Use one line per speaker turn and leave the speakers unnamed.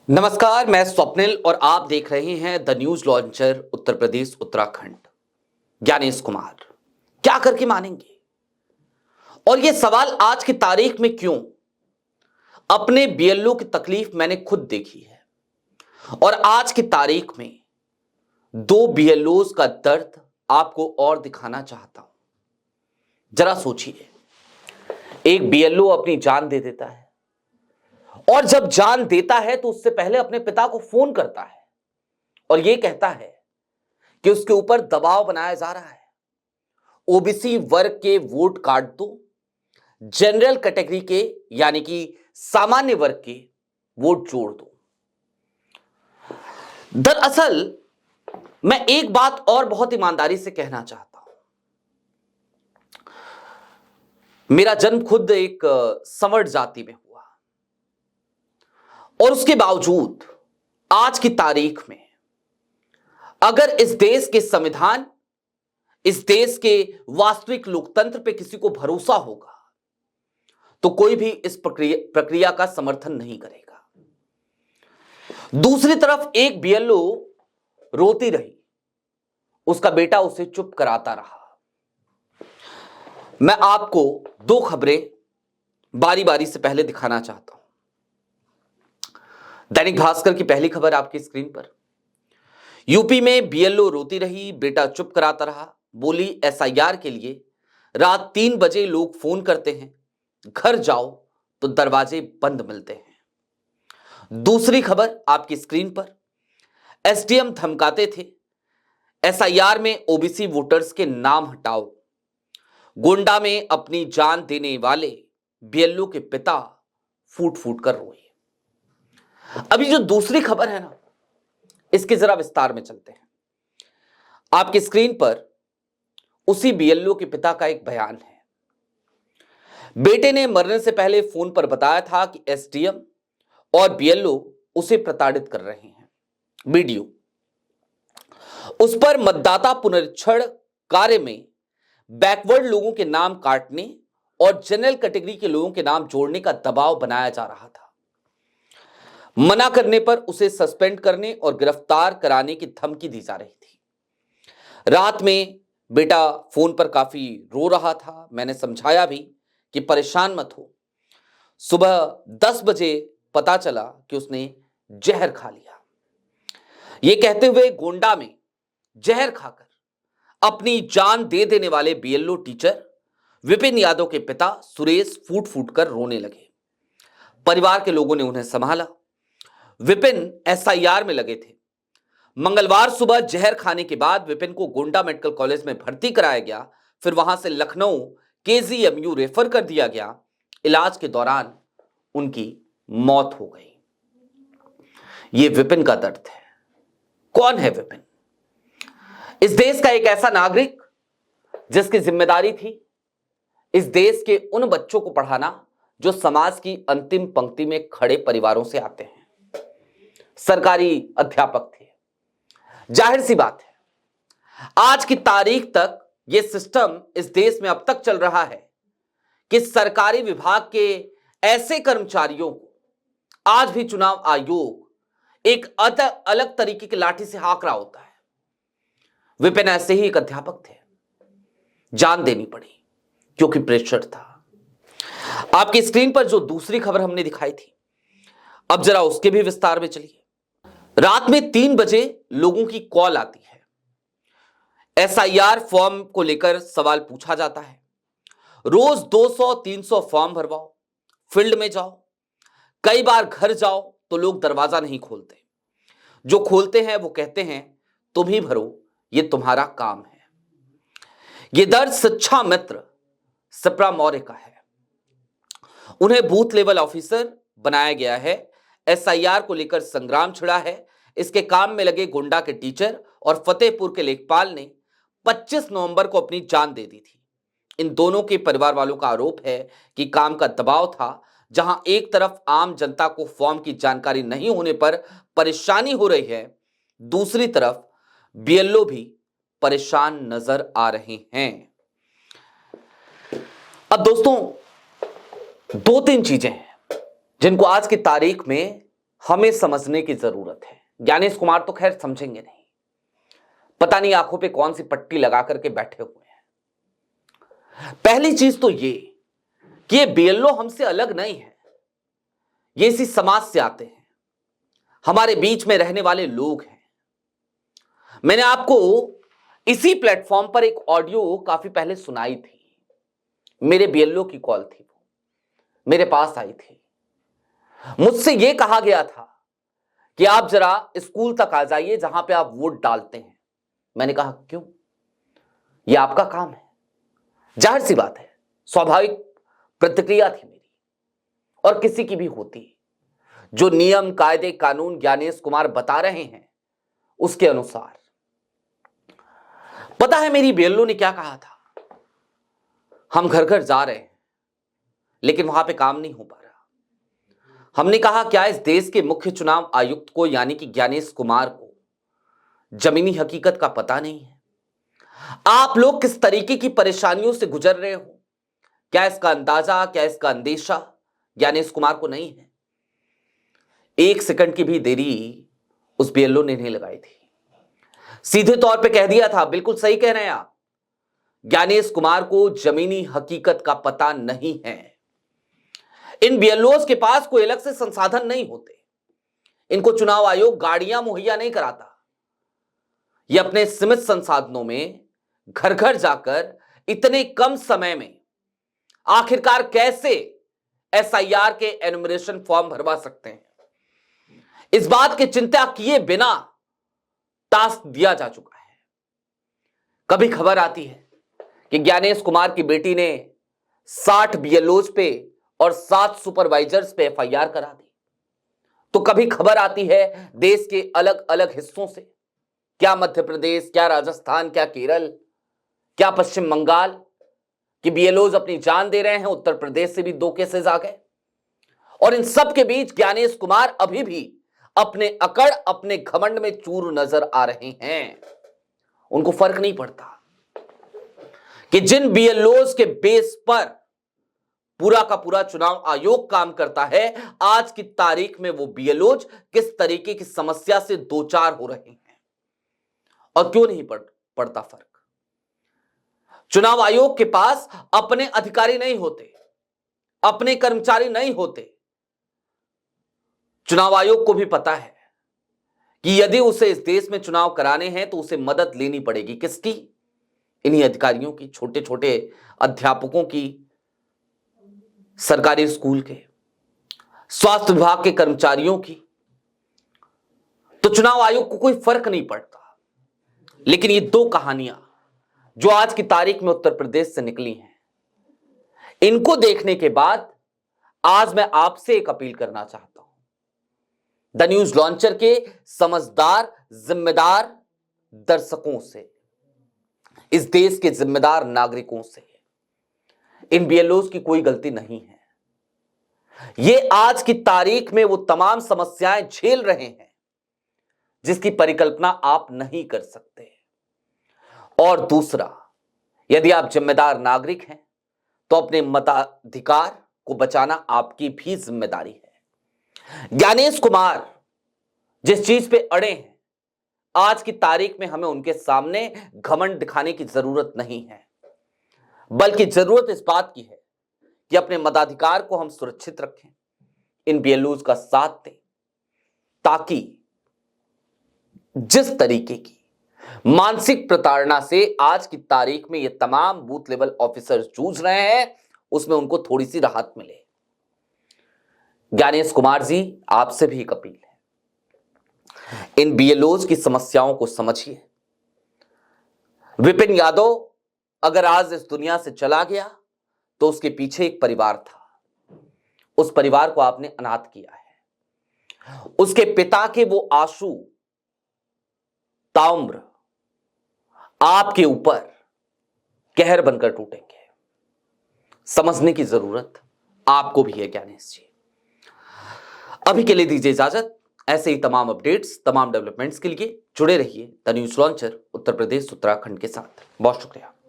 नमस्कार, मैं स्वप्निल और आप देख रहे हैं the news launcher Uttar Pradesh Uttarakhand. Gyanesh Kumar, क्या करके मानेंगे? और यह सवाल आज की तारीख में क्यों? अपने बीएलओ की तकलीफ मैंने खुद देखी है और आज की तारीख में दो बीएलओज का दर्द आपको और दिखाना चाहता हूं। जरा सोचिए, एक बीएलओ अपनी जान दे देता है और जब जान देता है तो उससे पहले अपने पिता को फोन करता है और यह कहता है कि उसके ऊपर दबाव बनाया जा रहा है, ओबीसी वर्ग के वोट काट दो, जनरल कैटेगरी के यानी कि सामान्य वर्ग के वोट जोड़ दो। दरअसल मैं एक बात और बहुत ईमानदारी से कहना चाहता हूं। मेरा जन्म खुद एक संवर्ण जाति में हुआ और उसके बावजूद आज की तारीख में अगर इस देश के संविधान, इस देश के वास्तविक लोकतंत्र पे किसी को भरोसा होगा तो कोई भी इस प्रक्रिया का समर्थन नहीं करेगा। दूसरी तरफ एक बीएलओ रोती रही, उसका बेटा उसे चुप कराता रहा। मैं आपको दो खबरें बारी बारी से पहले दिखाना चाहता हूं। दैनिक भास्कर की पहली खबर आपकी स्क्रीन पर। यूपी में बीएलओ रोती रही, बेटा चुप कराता रहा, बोली एसआईआर के लिए रात 3 बजे लोग फोन करते हैं, घर जाओ तो दरवाजे बंद मिलते हैं। दूसरी खबर आपकी स्क्रीन पर। एसडीएम धमकाते थे, एसआईआर में ओबीसी वोटर्स के नाम हटाओ। गोंडा में अपनी जान देने वाले बीएलओ के पिता फूट फूट कर रोए। अभी जो दूसरी खबर है ना, इसके जरा विस्तार में चलते हैं। आपकी स्क्रीन पर उसी बीएलओ के पिता का एक बयान है। बेटे ने मरने से पहले फोन पर बताया था कि एसडीएम और बीएलओ उसे प्रताड़ित कर रहे हैं। वीडियो उस पर मतदाता पुनरीक्षण कार्य में बैकवर्ड लोगों के नाम काटने और जनरल कैटेगरी के लोगों के नाम जोड़ने का दबाव बनाया जा रहा था। मना करने पर उसे सस्पेंड करने और गिरफ्तार कराने की धमकी दी जा रही थी। रात में बेटा फोन पर काफी रो रहा था। मैंने समझाया भी कि परेशान मत हो। सुबह 10 बजे पता चला कि उसने जहर खा लिया। यह कहते हुए गोंडा में जहर खाकर अपनी जान दे देने वाले बीएलओ टीचर विपिन यादव के पिता सुरेश फूट फूट कर रोने लगे। परिवार के लोगों ने उन्हें संभाला। विपिन एसआईआर में लगे थे। मंगलवार सुबह जहर खाने के बाद विपिन को गोंडा मेडिकल कॉलेज में भर्ती कराया गया, फिर वहां से लखनऊ केजीएमयू रेफर कर दिया गया। इलाज के दौरान उनकी मौत हो गई। यह विपिन का दर्द है। कौन है विपिन? इस देश का एक ऐसा नागरिक जिसकी जिम्मेदारी थी इस देश के उन बच्चों को पढ़ाना जो समाज की अंतिम पंक्ति में खड़े परिवारों से आते हैं। सरकारी अध्यापक थे। जाहिर सी बात है, आज की तारीख तक यह सिस्टम इस देश में अब तक चल रहा है कि सरकारी विभाग के ऐसे कर्मचारियों को आज भी चुनाव आयोग एक अलग तरीके की लाठी से हाँक रहा होता है। विपिन ऐसे ही एक अध्यापक थे। जान देनी पड़ी क्योंकि प्रेशर था। आपकी स्क्रीन पर जो दूसरी खबर हमने दिखाई थी, अब जरा उसके भी विस्तार में चलिए। रात में 3 बजे लोगों की कॉल आती है। एसआईआर फॉर्म को लेकर सवाल पूछा जाता है। रोज 200-300 फॉर्म भरवाओ, फील्ड में जाओ, कई बार घर जाओ तो लोग दरवाजा नहीं खोलते। जो खोलते हैं वो कहते हैं तुम ही भरो, ये तुम्हारा काम है। ये दर्द सच्चा मित्र सिप्रा मौर्य का है। उन्हें बूथ लेवल ऑफिसर बनाया गया है। एसआईआर को लेकर संग्राम छिड़ा है। इसके काम में लगे गोंडा के टीचर और फतेहपुर के लेखपाल ने 25 नवंबर को अपनी जान दे दी थी। इन दोनों के परिवार वालों का आरोप है कि काम का दबाव था। जहां एक तरफ आम जनता को फॉर्म की जानकारी नहीं होने पर परेशानी हो रही है, दूसरी तरफ बीएलओ भी परेशान नजर आ रहे हैं। अब दोस्तों, 2-3 चीजें हैं जिनको आज की तारीख में हमें समझने की जरूरत है। ज्ञानेश कुमार तो खैर समझेंगे नहीं, पता नहीं आंखों पे कौन सी पट्टी लगा करके बैठे हुए हैं। पहली चीज तो ये कि ये बीएलओ हमसे अलग नहीं है, ये इसी समाज से आते हैं, हमारे बीच में रहने वाले लोग हैं। मैंने आपको इसी प्लेटफॉर्म पर एक ऑडियो काफी पहले सुनाई थी। मेरे बीएलओ की कॉल थी, वो मेरे पास आई थी। मुझसे यह कहा गया था कि आप जरा स्कूल तक आ जाइए जहां पे आप वोट डालते हैं। मैंने कहा क्यों? यह आपका काम है। जाहिर सी बात है, स्वाभाविक प्रतिक्रिया थी मेरी और किसी की भी होती। जो नियम कायदे कानून ज्ञानेश कुमार बता रहे हैं उसके अनुसार। पता है मेरी बीएलओ ने क्या कहा था? हम घर घर जा रहे हैं लेकिन वहां पे काम नहीं हो पा रहा। हमने कहा क्या इस देश के मुख्य चुनाव आयुक्त को यानी कि ज्ञानेश कुमार को जमीनी हकीकत का पता नहीं है? आप लोग किस तरीके की परेशानियों से गुजर रहे हो, क्या इसका अंदाजा, क्या इसका अंदेशा ज्ञानेश कुमार को नहीं है? एक सेकंड की भी देरी उस बीएलओ ने नहीं लगाई थी। सीधे तौर पे कह दिया था, बिल्कुल सही कह रहे हैं आप, ज्ञानेश कुमार को जमीनी हकीकत का पता नहीं है। इन बीएलओस के पास कोई अलग से संसाधन नहीं होते, इनको चुनाव आयोग गाड़ियां मुहैया नहीं कराता। ये अपने सीमित संसाधनों में घर घर जाकर इतने कम समय में आखिरकार कैसे एसआईआर के एनुमरेशन फॉर्म भरवा सकते हैं, इस बात की चिंता किए बिना टास्क दिया जा चुका है। कभी खबर आती है कि ज्ञानेश कुमार की बेटी ने 60 बीएलओस पे और 7 सुपरवाइजर्स पे एफआईआर करा दी, तो कभी खबर आती है देश के अलग अलग हिस्सों से, क्या मध्य प्रदेश, क्या राजस्थान, क्या केरल, क्या पश्चिम बंगाल, कि बीएलओज अपनी जान दे रहे हैं। उत्तर प्रदेश से भी 2 केसेस आ गए और इन सब के बीच ज्ञानेश कुमार अभी भी अपने अकड़, अपने घमंड में चूर नजर आ रहे हैं। उनको फर्क नहीं पड़ता कि जिन बीएलओज के बेस पर पूरा का पूरा चुनाव आयोग काम करता है, आज की तारीख में वो बीएलओज किस तरीके की समस्या से दो चार हो रहे हैं। और क्यों नहीं पड़ता फर्क? चुनाव आयोग के पास अपने अधिकारी नहीं होते, अपने कर्मचारी नहीं होते। चुनाव आयोग को भी पता है कि यदि उसे इस देश में चुनाव कराने हैं तो उसे मदद लेनी पड़ेगी। किसकी? इन्हीं अधिकारियों की, छोटे छोटे अध्यापकों की, सरकारी स्कूल के, स्वास्थ्य विभाग के कर्मचारियों की। तो चुनाव आयोग को कोई फर्क नहीं पड़ता। लेकिन ये 2 कहानियां जो आज की तारीख में उत्तर प्रदेश से निकली हैं, इनको देखने के बाद आज मैं आपसे एक अपील करना चाहता हूं, द न्यूज लॉन्चर के समझदार जिम्मेदार दर्शकों से, इस देश के जिम्मेदार नागरिकों से। इन बीएलओस की कोई गलती नहीं है। ये आज की तारीख में वो तमाम समस्याएं झेल रहे हैं जिसकी परिकल्पना आप नहीं कर सकते। और दूसरा, यदि आप जिम्मेदार नागरिक हैं तो अपने मताधिकार को बचाना आपकी भी जिम्मेदारी है। ज्ञानेश कुमार जिस चीज पे अड़े हैं, आज की तारीख में हमें उनके सामने घमंड दिखाने की जरूरत नहीं है, बल्कि जरूरत इस बात की है कि अपने मताधिकार को हम सुरक्षित रखें, इन बीएलओज का साथ दें, ताकि जिस तरीके की मानसिक प्रताड़ना से आज की तारीख में ये तमाम बूथ लेवल ऑफिसर्स जूझ रहे हैं, उसमें उनको थोड़ी सी राहत मिले। ज्ञानेश कुमार जी, आपसे भी एक अपील है, इन बीएलओज की समस्याओं को समझिए। विपिन यादव अगर आज इस दुनिया से चला गया तो उसके पीछे एक परिवार था, उस परिवार को आपने अनाथ किया है। उसके पिता के वो आंसू ताउम्र आपके ऊपर कहर बनकर टूटेंगे। समझने की जरूरत आपको भी है ज्ञानेश जी। अभी के लिए दीजिए इजाजत। ऐसे ही तमाम अपडेट्स, तमाम डेवलपमेंट्स के लिए जुड़े रहिए the news launcher Uttar Pradesh Uttarakhand के साथ। बहुत शुक्रिया।